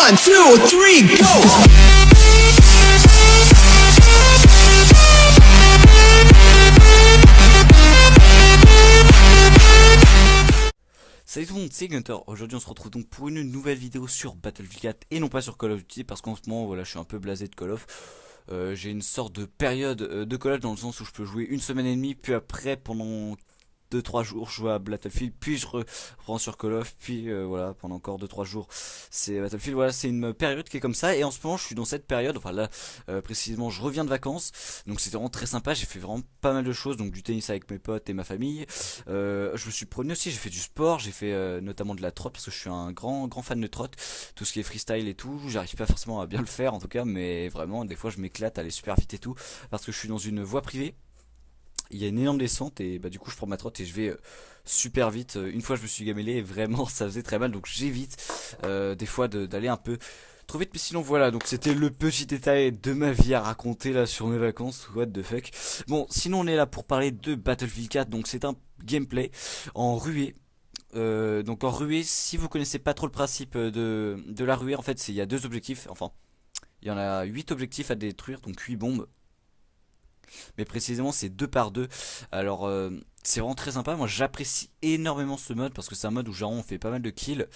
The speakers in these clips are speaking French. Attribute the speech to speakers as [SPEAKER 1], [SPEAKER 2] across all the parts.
[SPEAKER 1] 1, 2, 3, go!
[SPEAKER 2] Salut tout le monde, c'est Gunter. Aujourd'hui on se retrouve donc pour une nouvelle vidéo sur Battlefield 4 et non pas sur Call of Duty, parce qu'en ce moment voilà, je suis un peu blasé de Call of. J'ai une sorte de période de Call of dans le sens où je peux jouer une semaine et demie, puis après pendant 2-3 jours je joue à Battlefield, puis je reprends sur Call of, puis voilà, pendant encore 2-3 jours c'est Battlefield. Voilà, c'est une période qui est comme ça, et en ce moment je suis dans cette période, enfin là précisément je reviens de vacances, donc c'était vraiment très sympa. J'ai fait vraiment pas mal de choses, donc du tennis avec mes potes et ma famille. Je me suis promené aussi, j'ai fait du sport, j'ai fait notamment de la trotte, parce que je suis un grand fan de trotte, tout ce qui est freestyle et tout. J'arrive pas forcément à bien le faire en tout cas, mais vraiment des fois je m'éclate à aller super vite et tout, parce que je suis dans une voie privée. Il y a une énorme descente et bah du coup je prends ma trotte et je vais super vite. Une fois je me suis gamellé et vraiment ça faisait très mal, donc j'évite des fois d'aller un peu trop vite. Mais sinon voilà, donc c'était le petit détail de ma vie à raconter là sur mes vacances, what the fuck. Bon, sinon on est là pour parler de Battlefield 4, donc c'est un gameplay en ruée. Donc en ruée, si vous connaissez pas trop le principe de la ruée, en fait il y a deux objectifs, enfin il y en a 8 objectifs à détruire, donc 8 bombes. Mais précisément c'est 2 par 2. Alors c'est vraiment très sympa. Moi j'apprécie énormément ce mode, parce que c'est un mode où genre on fait pas mal de kills.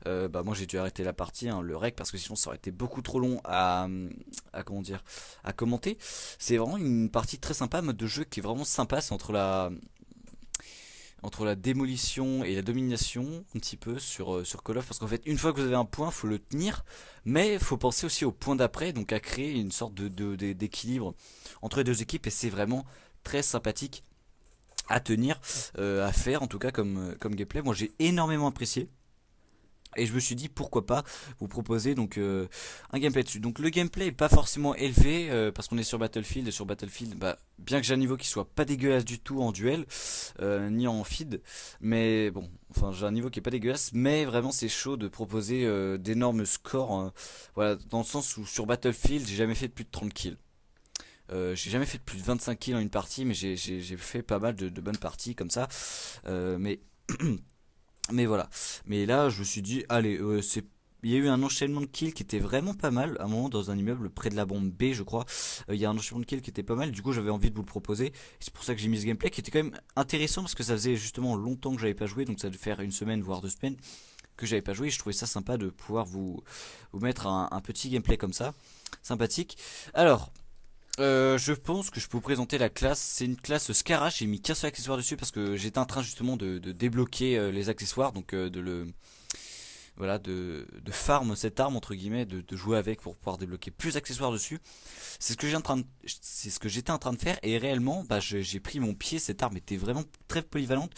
[SPEAKER 2] Bah moi j'ai dû arrêter la partie, hein, le rec, parce que sinon ça aurait été beaucoup trop long à comment dire, à commenter. C'est vraiment une partie très sympa, mode de jeu qui est vraiment sympa. C'est entre la démolition et la domination un petit peu sur Call of, parce qu'en fait une fois que vous avez un point faut le tenir, mais faut penser aussi au point d'après, donc à créer une sorte d'équilibre entre les deux équipes, et c'est vraiment très sympathique à tenir, à faire en tout cas comme gameplay. Moi j'ai énormément apprécié. Et je me suis dit pourquoi pas vous proposer donc un gameplay dessus. Donc le gameplay est pas forcément élevé, parce qu'on est sur Battlefield, et sur Battlefield bah, bien que j'ai un niveau qui soit pas dégueulasse du tout en duel ni en feed, mais bon, enfin j'ai un niveau qui est pas dégueulasse, mais vraiment c'est chaud de proposer d'énormes scores, voilà, dans le sens où sur Battlefield j'ai jamais fait de plus de 30 kills. J'ai jamais fait de plus de 25 kills en une partie, mais j'ai fait pas mal de bonnes parties comme ça, mais mais voilà. Mais là, je me suis dit, allez, il y a eu un enchaînement de kills qui était vraiment pas mal. À un moment, dans un immeuble près de la bombe B, je crois, il y a un enchaînement de kills qui était pas mal. Du coup, j'avais envie de vous le proposer. Et c'est pour ça que j'ai mis ce gameplay qui était quand même intéressant, parce que ça faisait justement longtemps que j'avais pas joué. Donc, ça devait faire une semaine, voire 2 semaines que j'avais pas joué. Et je trouvais ça sympa de pouvoir vous mettre un petit gameplay comme ça. Sympathique. Alors. Je pense que je peux vous présenter la classe. C'est une classe Scarage. J'ai mis qu'un seul accessoire dessus parce que j'étais en train justement de débloquer les accessoires, donc voilà, de farm cette arme entre guillemets, de jouer avec pour pouvoir débloquer plus d'accessoires dessus. C'est ce que j'étais en train de faire, et réellement bah, j'ai pris mon pied. Cette arme était vraiment très polyvalente,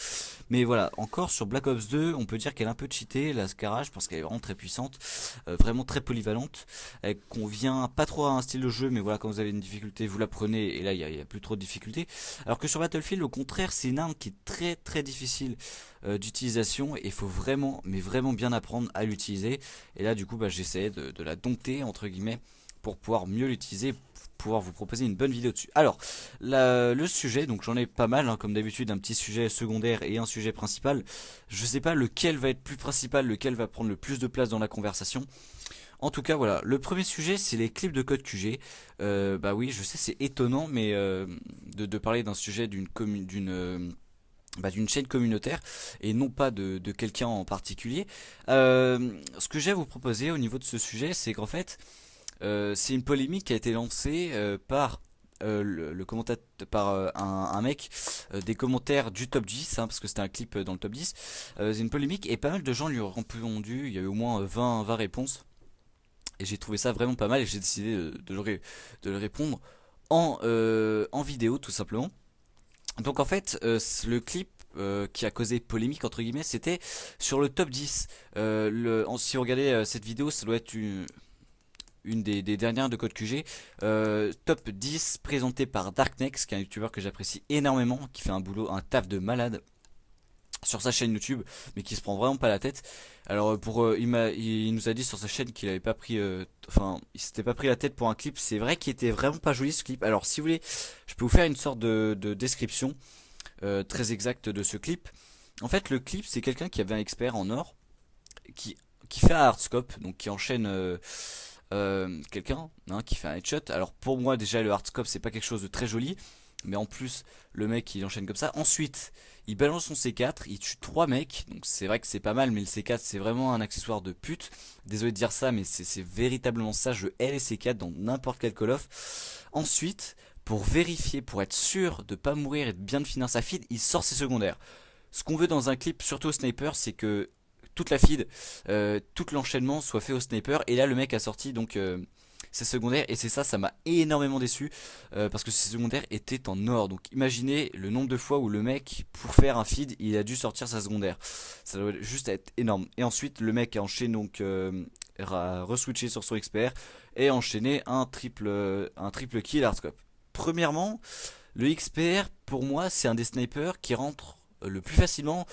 [SPEAKER 2] mais voilà, encore sur Black Ops 2 on peut dire qu'elle est un peu cheatée la Scarage, parce qu'elle est vraiment très puissante, vraiment très polyvalente. Elle convient pas trop à un style de jeu, mais voilà, quand vous avez une difficulté vous la prenez, et là il y a plus trop de difficultés. Alors que sur Battlefield au contraire, c'est une arme qui est très difficile d'utilisation, et il faut vraiment, mais vraiment bien apprendre à l'utiliser. Et là du coup bah, j'essayais de la dompter entre guillemets pour pouvoir mieux l'utiliser, pouvoir vous proposer une bonne vidéo dessus. Alors le sujet, donc j'en ai pas mal, hein, comme d'habitude, un petit sujet secondaire et un sujet principal. Je sais pas lequel va être plus principal, lequel va prendre le plus de place dans la conversation. En tout cas voilà, le premier sujet c'est les clips de code QG. Bah oui, je sais, c'est étonnant, mais de parler d'un sujet d'une chaîne communautaire et non pas de quelqu'un en particulier. Ce que j'ai à vous proposer au niveau de ce sujet, c'est qu'en fait c'est une polémique qui a été lancée par le commentateur, par un mec, des commentaires du top 10, hein, parce que c'était un clip dans le top 10. C'est une polémique, et pas mal de gens lui ont répondu. Il y a eu au moins 20 réponses, et j'ai trouvé ça vraiment pas mal, et j'ai décidé de le répondre en vidéo tout simplement. Donc en fait le clip qui a causé polémique entre guillemets, c'était sur le top 10. Si vous regardez cette vidéo, ça doit être une des dernières de Code QG, top 10 présenté par Darknex, qui est un youtubeur que j'apprécie énormément, qui fait un taf de malade sur sa chaîne YouTube, mais qui se prend vraiment pas la tête. Alors il nous a dit sur sa chaîne qu'il avait pas pris, il s'était pas pris la tête pour un clip. C'est vrai qu'il était vraiment pas joli ce clip. Alors si vous voulez, je peux vous faire une sorte de description très exacte de ce clip. En fait le clip, c'est quelqu'un qui avait un expert en or, qui qui fait un hardscope, donc qui enchaîne quelqu'un, hein, qui fait un headshot. Alors pour moi déjà le hardscope c'est pas quelque chose de très joli, mais en plus le mec il enchaîne comme ça. Ensuite il balance son C4, il tue 3 mecs, donc c'est vrai que c'est pas mal, mais le C4 c'est vraiment un accessoire de pute. Désolé de dire ça, mais c'est véritablement ça, je hais les C4 dans n'importe quel Call of. Ensuite, pour vérifier, pour être sûr de pas mourir et de bien finir sa feed, il sort ses secondaires. Ce qu'on veut dans un clip, surtout au sniper, c'est que toute la feed, tout l'enchaînement soit fait au sniper. Et là, le mec a sorti donc ses secondaires. Et c'est ça, ça m'a énormément déçu. Parce que ses secondaires étaient en or. Donc imaginez le nombre de fois où le mec, pour faire un feed, il a dû sortir sa secondaire. Ça doit juste être énorme. Et ensuite, le mec a enchaîné donc. Reswitché sur son expert et enchaîné un triple kill hardscope. Premièrement, le XPR pour moi c'est un des snipers qui rentre le plus facilement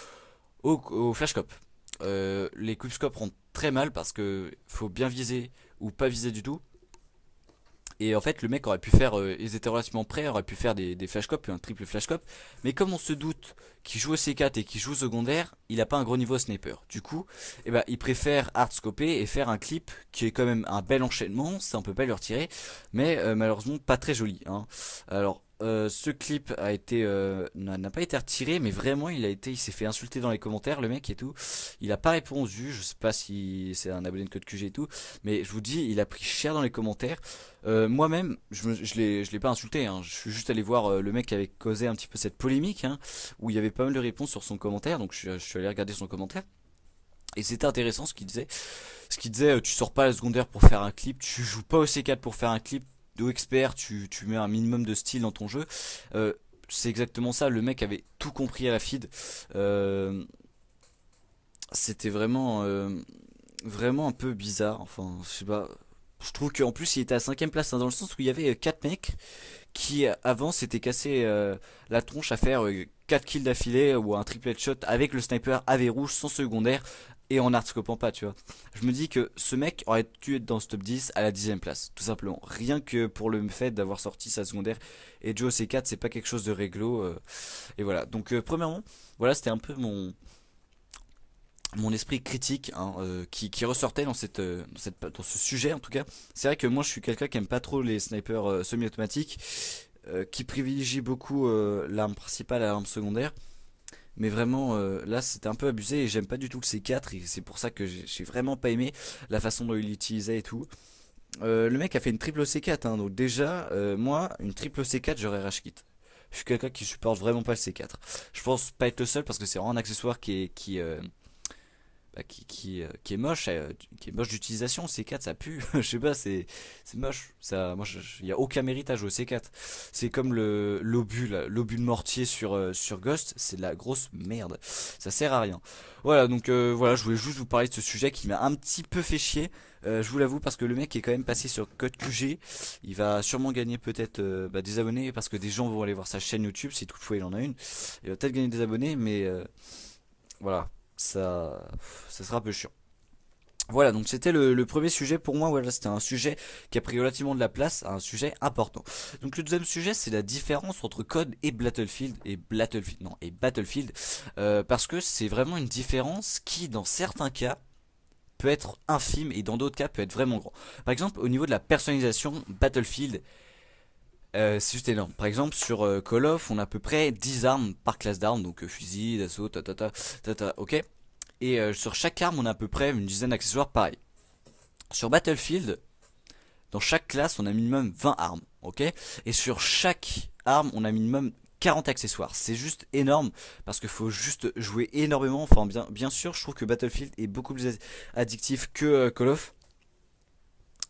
[SPEAKER 2] au flashscope. Les quickscopes rentrent très mal parce que faut bien viser ou pas viser du tout. Et en fait le mec aurait pu faire, ils étaient relativement prêts, aurait pu faire des flashcopes, un triple flashcope. Mais comme on se doute qu'il joue au C4 et qu'il joue au secondaire, il a pas un gros niveau sniper. Du coup, eh ben, il préfère hardscoper et faire un clip qui est quand même un bel enchaînement, ça on peut pas lui retirer, mais malheureusement pas très joli, hein. Alors ce clip a été n'a pas été retiré, mais vraiment il s'est fait insulter dans les commentaires le mec et tout. Il a pas répondu, je sais pas si c'est un abonné de Code QG et tout, mais je vous dis il a pris cher dans les commentaires. Moi-même je l'ai pas insulté, hein. Je suis juste allé voir le mec qui avait causé un petit peu cette polémique, hein, où il y avait pas mal de réponses sur son commentaire, donc je suis allé regarder son commentaire. Et c'était intéressant ce qu'il disait. Ce qu'il disait, tu sors pas à la secondaire pour faire un clip, tu joues pas au C4 pour faire un clip, au expert, tu mets un minimum de style dans ton jeu. C'est exactement ça, le mec avait tout compris à la feed. Euh, C'était vraiment un peu bizarre, enfin, je sais pas. Je trouve qu'en plus il était à 5ème place, hein, dans le sens où il y avait 4 mecs qui avant s'étaient cassé la tronche à faire 4 kills d'affilée ou un triple headshot avec le sniper AV rouge sans secondaire et en hardscopant pas, tu vois. Je me dis que ce mec aurait dû être dans ce top 10 à la 10ème place, tout simplement. Rien que pour le fait d'avoir sorti sa secondaire et Joe C4, c'est pas quelque chose de réglo. Et voilà. Donc premièrement, voilà, c'était un peu mon esprit critique, hein, qui ressortait dans ce sujet en tout cas. C'est vrai que moi je suis quelqu'un qui aime pas trop les snipers semi-automatiques, qui privilégie beaucoup l'arme principale à l'arme secondaire. Mais vraiment là c'était un peu abusé et j'aime pas du tout le C4 et c'est pour ça que j'ai vraiment pas aimé la façon dont il l'utilisait et tout. Le mec a fait une triple C4, hein, donc déjà moi une triple C4 j'aurais rage quit. Je suis quelqu'un qui supporte vraiment pas le C4. Je pense pas être le seul parce que c'est vraiment un accessoire qui est moche, qui est moche d'utilisation. C4 ça pue, je sais pas, c'est moche. Ça, moi, il y a aucun mérite à jouer au C4. C'est comme le l'obus, là, l'obus de mortier sur Ghost, c'est de la grosse merde. Ça sert à rien. Voilà, donc voilà, je voulais juste vous parler de ce sujet qui m'a un petit peu fait chier. Je vous l'avoue parce que le mec est quand même passé sur Code QG. Il va sûrement gagner peut-être des abonnés parce que des gens vont aller voir sa chaîne YouTube si toutefois il en a une. Il va peut-être gagner des abonnés, mais voilà, ça sera un peu chiant. Voilà, donc c'était le premier sujet pour moi. Voilà, c'était un sujet qui a pris relativement de la place, un sujet important. Donc le deuxième sujet, c'est la différence entre Code et Battlefield, parce que c'est vraiment une différence qui, dans certains cas, peut être infime et dans d'autres cas peut être vraiment grand. Par exemple, au niveau de la personnalisation, Battlefield, c'est juste énorme. Par exemple, sur Call of, on a à peu près 10 armes par classe d'armes, donc fusil, d'assaut, ok. Et sur chaque arme, on a à peu près une dizaine d'accessoires pareils. Sur Battlefield, dans chaque classe, on a minimum 20 armes, ok. Et sur chaque arme, on a minimum 40 accessoires. C'est juste énorme parce qu'il faut juste jouer énormément. Enfin, bien sûr, je trouve que Battlefield est beaucoup plus addictif que Call of.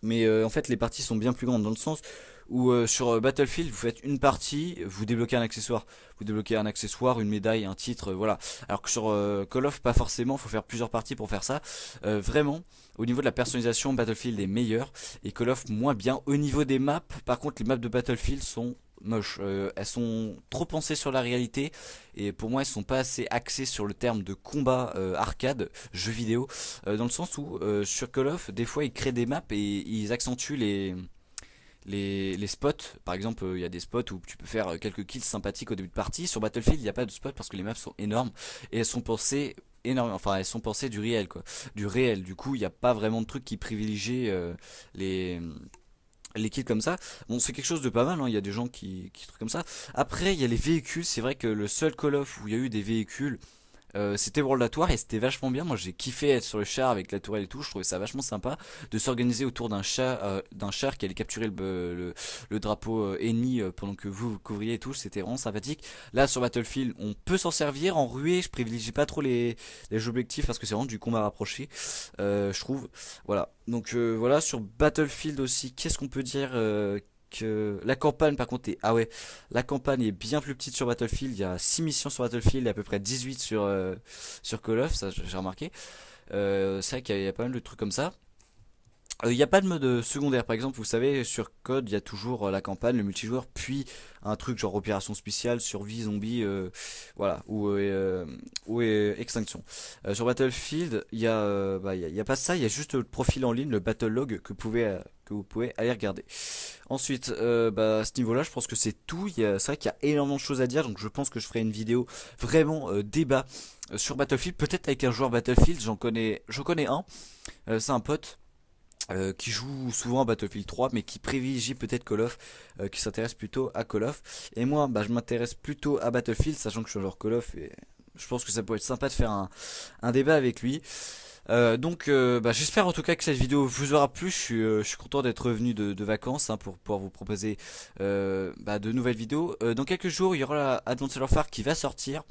[SPEAKER 2] Mais en fait les parties sont bien plus grandes dans le sens où sur Battlefield vous faites une partie, vous débloquez un accessoire. Vous débloquez un accessoire, une médaille, un titre, voilà. Alors que sur Call of pas forcément, faut faire plusieurs parties pour faire ça. Vraiment, au niveau de la personnalisation, Battlefield est meilleur et Call of moins bien. Au niveau des maps, par contre les maps de Battlefield sont moches. Elles sont trop pensées sur la réalité et pour moi elles sont pas assez axées sur le terme de combat arcade, jeu vidéo, dans le sens où sur Call of des fois ils créent des maps et ils accentuent les spots. Par exemple il y a des spots où tu peux faire quelques kills sympathiques au début de partie. Sur Battlefield il n'y a pas de spots parce que les maps sont énormes et elles sont pensées énormément, enfin elles sont pensées du réel quoi, du réel. Du coup il n'y a pas vraiment de truc qui privilégie les les kits comme ça. Bon, c'est quelque chose de pas mal, hein. Il y a des gens qui truc comme ça. Après, il y a les véhicules. C'est vrai que le seul Call of où il y a eu des véhicules, c'était World at War et c'était vachement bien. Moi, j'ai kiffé être sur le char avec la tourelle et tout. Je trouvais ça vachement sympa de s'organiser autour d'un char qui allait capturer le drapeau ennemi pendant que vous couvriez et tout. C'était vraiment sympathique. Là, sur Battlefield, on peut s'en servir en ruée. Je privilégie pas trop les objectifs parce que c'est vraiment du combat rapproché, je trouve. Voilà. Donc voilà, sur Battlefield aussi, qu'est-ce qu'on peut dire que la campagne par contre est... Ah ouais, la campagne est bien plus petite sur Battlefield, il y a 6 missions sur Battlefield et à peu près 18 sur Call of, ça j'ai remarqué. C'est vrai qu'il y a pas mal de trucs comme ça. Il n'y a pas de mode secondaire, par exemple, vous savez, sur COD, il y a toujours la campagne, le multijoueur, puis un truc genre opération spéciale, survie, zombie, voilà, ou extinction. Sur Battlefield, il y a pas ça, il y a juste le profil en ligne, le battle log que vous pouvez aller regarder. Ensuite, à ce niveau-là, je pense que c'est tout. C'est vrai qu'il y a énormément de choses à dire, donc je pense que je ferai une vidéo vraiment débat sur Battlefield, peut-être avec un joueur Battlefield, j'en connais un, c'est un pote qui joue souvent à Battlefield 3 mais qui privilégie peut-être Call of, qui s'intéresse plutôt à Call of, et moi je m'intéresse plutôt à Battlefield sachant que je suis un joueur Call of et je pense que ça pourrait être sympa de faire un débat avec lui. J'espère en tout cas que cette vidéo vous aura plu. Je suis content d'être revenu de vacances, hein, pour pouvoir vous proposer de nouvelles vidéos. Dans quelques jours, il y aura la Advanced Warfare qui va sortir.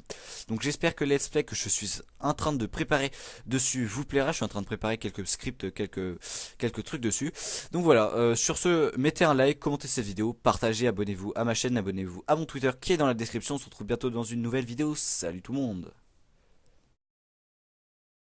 [SPEAKER 2] Donc j'espère que le let's play que je suis en train de préparer dessus vous plaira. Je suis en train de préparer quelques scripts, quelques trucs dessus. Donc voilà, sur ce, mettez un like, commentez cette vidéo, partagez, abonnez-vous à ma chaîne, abonnez-vous à mon Twitter qui est dans la description. On se retrouve bientôt dans une nouvelle vidéo. Salut tout le monde!